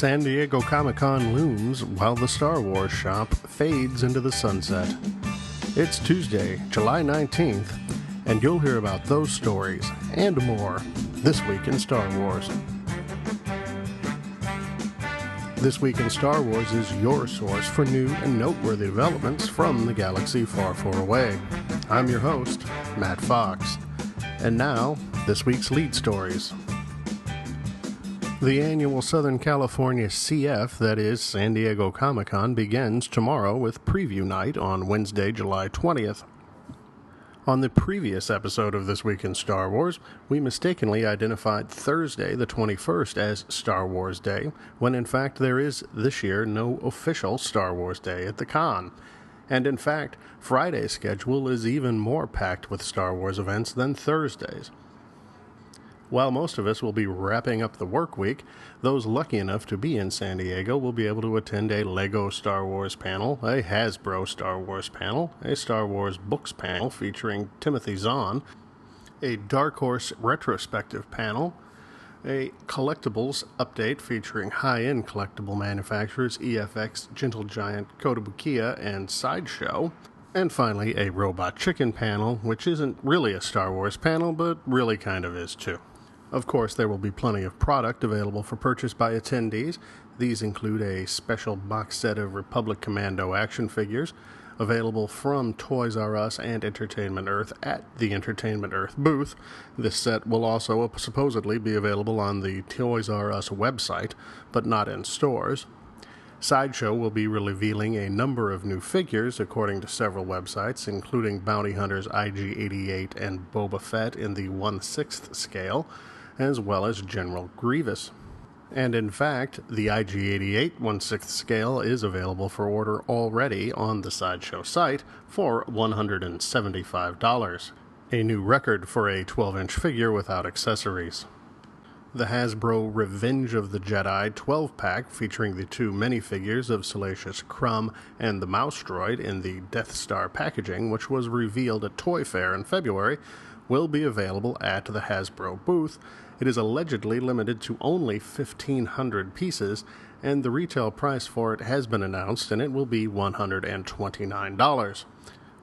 San Diego Comic-Con looms while the Star Wars shop fades into the sunset. It's Tuesday, July 19th, and you'll hear about those stories and more this week in Star Wars. This Week in Star Wars is your source for new and noteworthy developments from the galaxy far, far away. I'm your host, Matt Fox. And now, this week's lead stories. The annual Southern California CF, that is San Diego Comic-Con, begins tomorrow with preview night on Wednesday, July 20th. On the previous episode of This Week in Star Wars, we mistakenly identified Thursday the 21st as Star Wars Day, when in fact there is this year no official Star Wars Day at the con. And in fact, Friday's schedule is even more packed with Star Wars events than Thursday's. While most of us will be wrapping up the work week, those lucky enough to be in San Diego will be able to attend a LEGO Star Wars panel, a Hasbro Star Wars panel, a Star Wars books panel featuring Timothy Zahn, a Dark Horse retrospective panel, a collectibles update featuring high-end collectible manufacturers EFX, Gentle Giant, Kotobukiya, and Sideshow, and finally a Robot Chicken panel, which isn't really a Star Wars panel, but really kind of is too. Of course, there will be plenty of product available for purchase by attendees. These include a special box set of Republic Commando action figures, available from Toys R Us and Entertainment Earth at the Entertainment Earth booth. This set will also supposedly be available on the Toys R Us website, but not in stores. Sideshow will be revealing a number of new figures, according to several websites, including Bounty Hunters IG-88 and Boba Fett in the 1/6 scale, as well as General Grievous. And in fact, the IG-88 1/6 scale is available for order already on the Sideshow site for $175, a new record for a 12-inch figure without accessories. The Hasbro Revenge of the Jedi 12-pack, featuring the two minifigures of Salacious Crumb and the Mouse Droid in the Death Star packaging, which was revealed at Toy Fair in February, will be available at the Hasbro booth. It is allegedly limited to only 1,500 pieces, and the retail price for it has been announced, and it will be $129.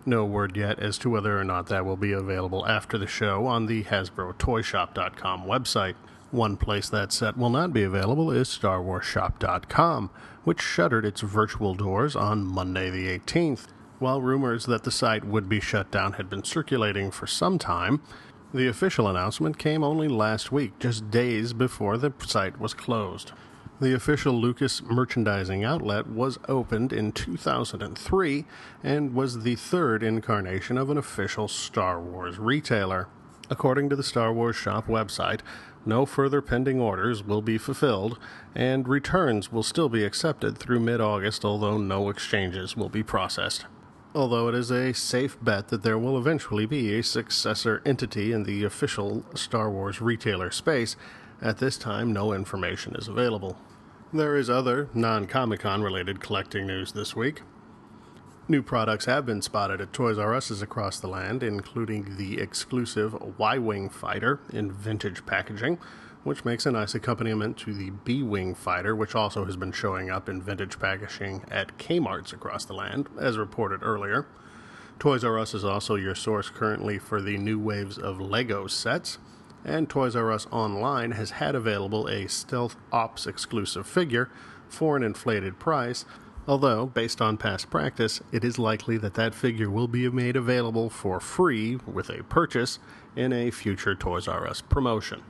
No word yet as to whether or not that will be available after the show on the HasbroToyShop.com website. One place that set will not be available is StarWarsShop.com, which shuttered its virtual doors on Monday the 18th. While rumors that the site would be shut down had been circulating for some time, the official announcement came only last week, just days before the site was closed. The official Lucas merchandising outlet was opened in 2003 and was the third incarnation of an official Star Wars retailer. According to the Star Wars Shop website, no further pending orders will be fulfilled, and returns will still be accepted through mid-August, although no exchanges will be processed. Although it is a safe bet that there will eventually be a successor entity in the official Star Wars retailer space, at this time no information is available. There is other non-Comic-Con related collecting news this week. New products have been spotted at Toys R Us across the land, including the exclusive Y-Wing fighter in vintage packaging, which makes a nice accompaniment to the B-Wing fighter, which also has been showing up in vintage packaging at Kmart's across the land, as reported earlier. Toys R Us is also your source currently for the new waves of LEGO sets, and Toys R Us Online has had available a Stealth Ops exclusive figure for an inflated price, although, based on past practice, it is likely that that figure will be made available for free with a purchase in a future Toys R Us promotion.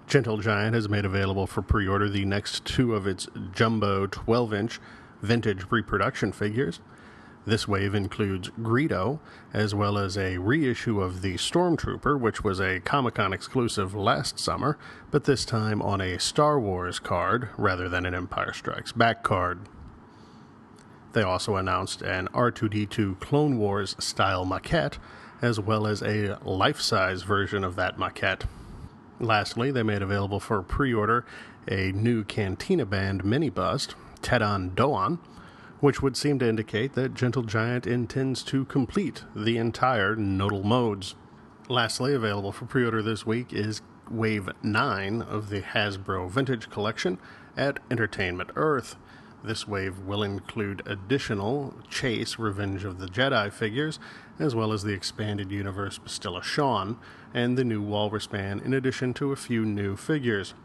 Gentle Giant has made available for pre-order the next two of its jumbo 12-inch vintage reproduction figures. This wave includes Greedo, as well as a reissue of the Stormtrooper, which was a Comic-Con exclusive last summer, but this time on a Star Wars card rather than an Empire Strikes Back card. They also announced an R2-D2 Clone Wars style maquette, as well as a life-size version of that maquette. Lastly, they made available for pre-order a new Cantina Band mini-bust, Tedon Doan, which would seem to indicate that Gentle Giant intends to complete the entire nodal modes. Lastly, available for pre-order this week is Wave 9 of the Hasbro Vintage Collection, at Entertainment Earth. This wave will include additional Chase Revenge of the Jedi figures, as well as the expanded universe Bastilla Shawn, and the new Walrus Man, in addition to a few new figures.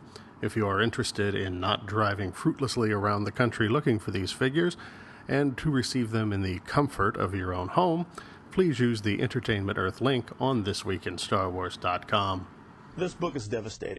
If you are interested in not driving fruitlessly around the country looking for these figures, and to receive them in the comfort of your own home, please use the Entertainment Earth link on thisweekinstarwars.com. This book is devastating.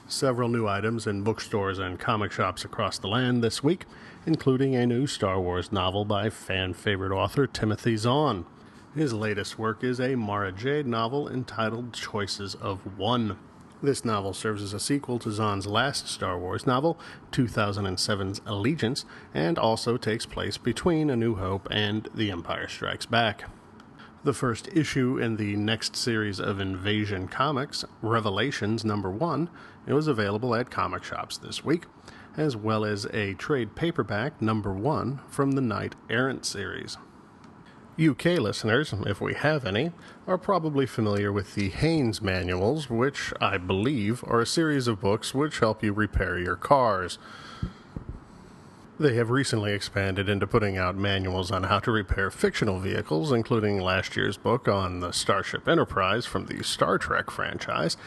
Several new items in bookstores and comic shops across the land this week, including a new Star Wars novel by fan-favorite author Timothy Zahn. His latest work is a Mara Jade novel entitled Choices of One. This novel serves as a sequel to Zahn's last Star Wars novel, 2007's Allegiance, and also takes place between A New Hope and The Empire Strikes Back. The first issue in the next series of Invasion comics, Revelations #1, it was available at comic shops this week, as well as a trade paperback #1 from the Knight Errant series. UK listeners, if we have any, are probably familiar with the Haynes manuals, which I believe are a series of books which help you repair your cars. They have recently expanded into putting out manuals on how to repair fictional vehicles, including last year's book on the Starship Enterprise from the Star Trek franchise,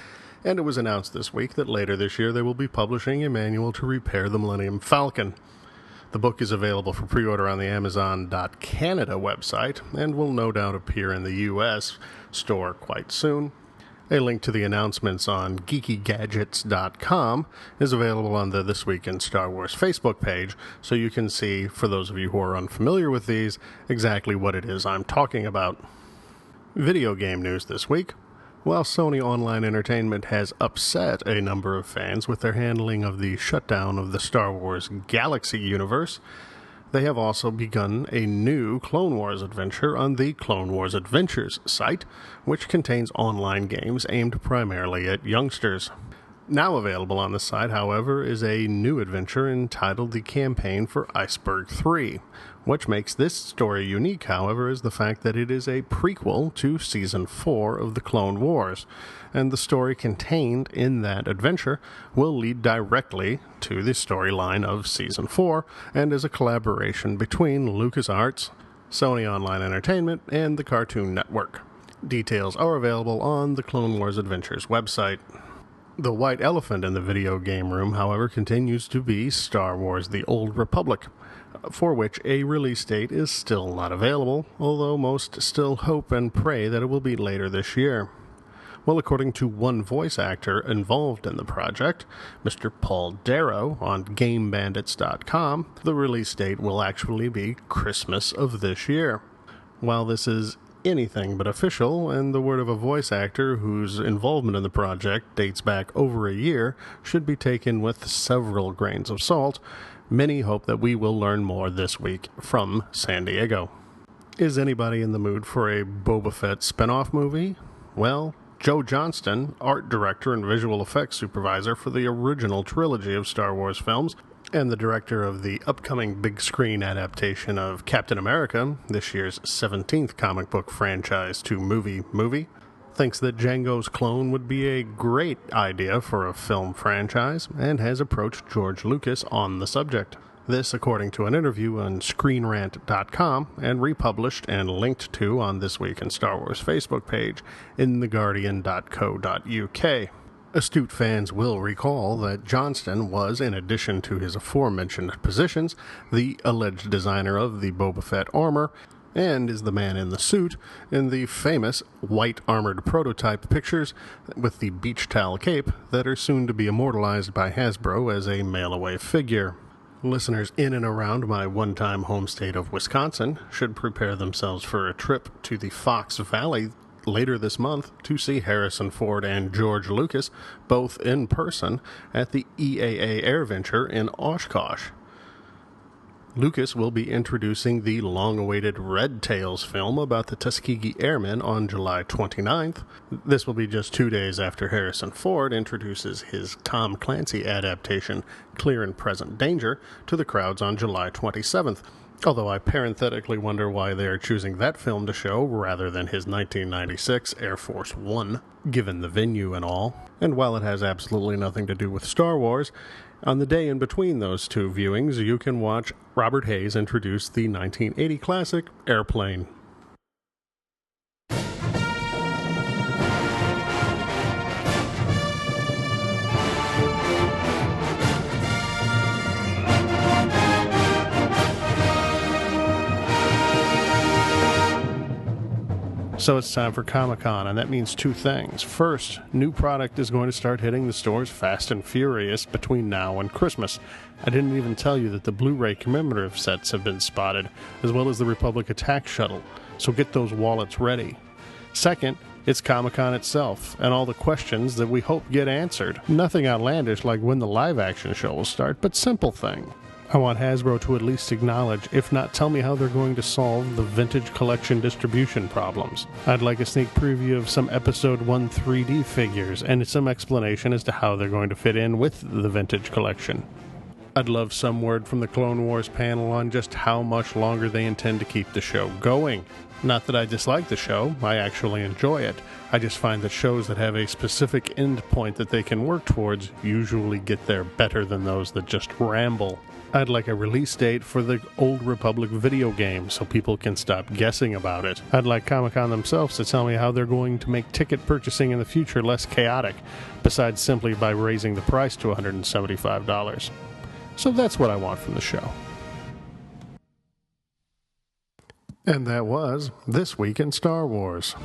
and it was announced this week that later this year they will be publishing a manual to repair the Millennium Falcon. The book is available for pre-order on the Amazon.Canada website and will no doubt appear in the U.S. store quite soon. A link to the announcements on geekygadgets.com is available on the This Week in Star Wars Facebook page, so you can see, for those of you who are unfamiliar with these, exactly what it is I'm talking about. Video game news this week. While Sony Online Entertainment has upset a number of fans with their handling of the shutdown of the Star Wars Galaxy universe, they have also begun a new Clone Wars adventure on the Clone Wars Adventures site, which contains online games aimed primarily at youngsters. Now available on the site, however, is a new adventure entitled The Campaign for Iceberg 3. What makes this story unique, however, is the fact that it is a prequel to Season 4 of the Clone Wars, and the story contained in that adventure will lead directly to the storyline of Season 4, and is a collaboration between LucasArts, Sony Online Entertainment, and the Cartoon Network. Details are available on the Clone Wars Adventures website. The white elephant in the video game room, however, continues to be Star Wars The Old Republic, for which a release date is still not available, although most still hope and pray that it will be later this year. Well, according to one voice actor involved in the project, Mr. Paul Darrow, on GameBandits.com, the release date will actually be Christmas of this year. While this is anything but official, and the word of a voice actor whose involvement in the project dates back over a year should be taken with several grains of salt, many hope that we will learn more this week from San Diego. Is anybody in the mood for a Boba Fett spin-off movie? Well, Joe Johnston, art director and visual effects supervisor for the original trilogy of Star Wars films, and the director of the upcoming big screen adaptation of Captain America, this year's 17th comic book franchise to movie, thinks that Jango's clone would be a great idea for a film franchise, and has approached George Lucas on the subject. This, according to an interview on ScreenRant.com, and republished and linked to on This Week in Star Wars Facebook page in theguardian.co.uk. Astute fans will recall that Johnston was, in addition to his aforementioned positions, the alleged designer of the Boba Fett armor, and is the man in the suit in the famous white armored prototype pictures with the beach towel cape that are soon to be immortalized by Hasbro as a mail-away figure. Listeners in and around my one-time home state of Wisconsin should prepare themselves for a trip to the Fox Valley later this month to see Harrison Ford and George Lucas, both in person, at the EAA AirVenture in Oshkosh. Lucas will be introducing the long-awaited Red Tails film about the Tuskegee Airmen on July 29th. This will be just 2 days after Harrison Ford introduces his Tom Clancy adaptation, Clear and Present Danger, to the crowds on July 27th. Although I parenthetically wonder why they are choosing that film to show rather than his 1996 Air Force One, given the venue and all. And while it has absolutely nothing to do with Star Wars, On the day in between those two viewings, you can watch Robert Hayes introduce the 1980 classic Airplane. So it's time for Comic-Con, and that means two things. First, new product is going to start hitting the stores fast and furious between now and Christmas. I didn't even tell you that the Blu-ray commemorative sets have been spotted, as well as the Republic Attack Shuttle, so get those wallets ready. Second, it's Comic-Con itself, and all the questions that we hope get answered. Nothing outlandish like when the live-action show will start, but simple thing. I want Hasbro to at least acknowledge, if not tell me how they're going to solve the vintage collection distribution problems. I'd like a sneak preview of some Episode 1 3D figures, and some explanation as to how they're going to fit in with the vintage collection. I'd love some word from the Clone Wars panel on just how much longer they intend to keep the show going. Not that I dislike the show, I actually enjoy it. I just find that shows that have a specific end point that they can work towards usually get there better than those that just ramble. I'd like a release date for the Old Republic video game so people can stop guessing about it. I'd like Comic-Con themselves to tell me how they're going to make ticket purchasing in the future less chaotic, besides simply by raising the price to $175. So that's what I want from the show. And that was This Week in Star Wars.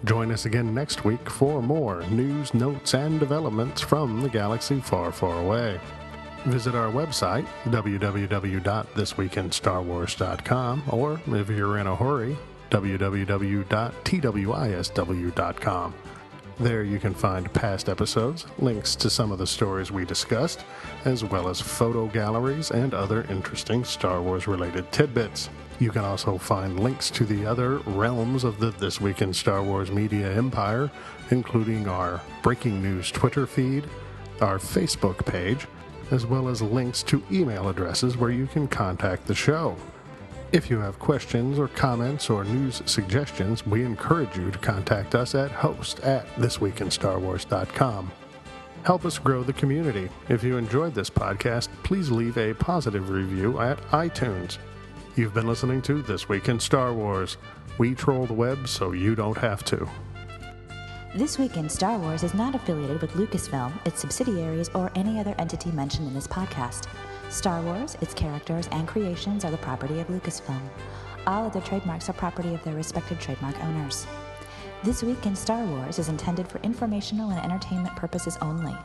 Join us again next week for more news, notes, and developments from the galaxy far, far away. Visit our website, www.thisweekinstarwars.com, or if you're in a hurry, www.twisw.com. There you can find past episodes, links to some of the stories we discussed, as well as photo galleries and other interesting Star Wars-related tidbits. You can also find links to the other realms of the This Week in Star Wars media empire, including our breaking news Twitter feed, our Facebook page, as well as links to email addresses where you can contact the show. If you have questions or comments or news suggestions, we encourage you to contact us at host@thisweekinstarwars.com. Help us grow the community. If you enjoyed this podcast, please leave a positive review at iTunes. You've been listening to This Week in Star Wars. We troll the web so you don't have to. This Week in Star Wars is not affiliated with Lucasfilm, its subsidiaries, or any other entity mentioned in this podcast. Star Wars, its characters, and creations are the property of Lucasfilm. All other trademarks are property of their respective trademark owners. This Week in Star Wars is intended for informational and entertainment purposes only.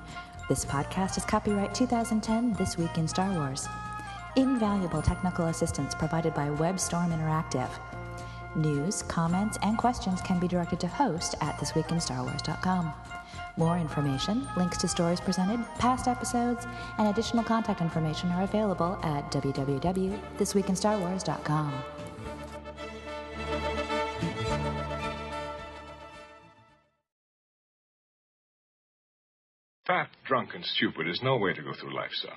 This podcast is copyright 2010 This Week in Star Wars. Invaluable technical assistance provided by WebStorm Interactive. News, comments, and questions can be directed to host@thisweekinstarwars.com. More information, links to stories presented, past episodes, and additional contact information are available at www.thisweekinstarwars.com. Fat, drunk, and stupid is no way to go through life, son.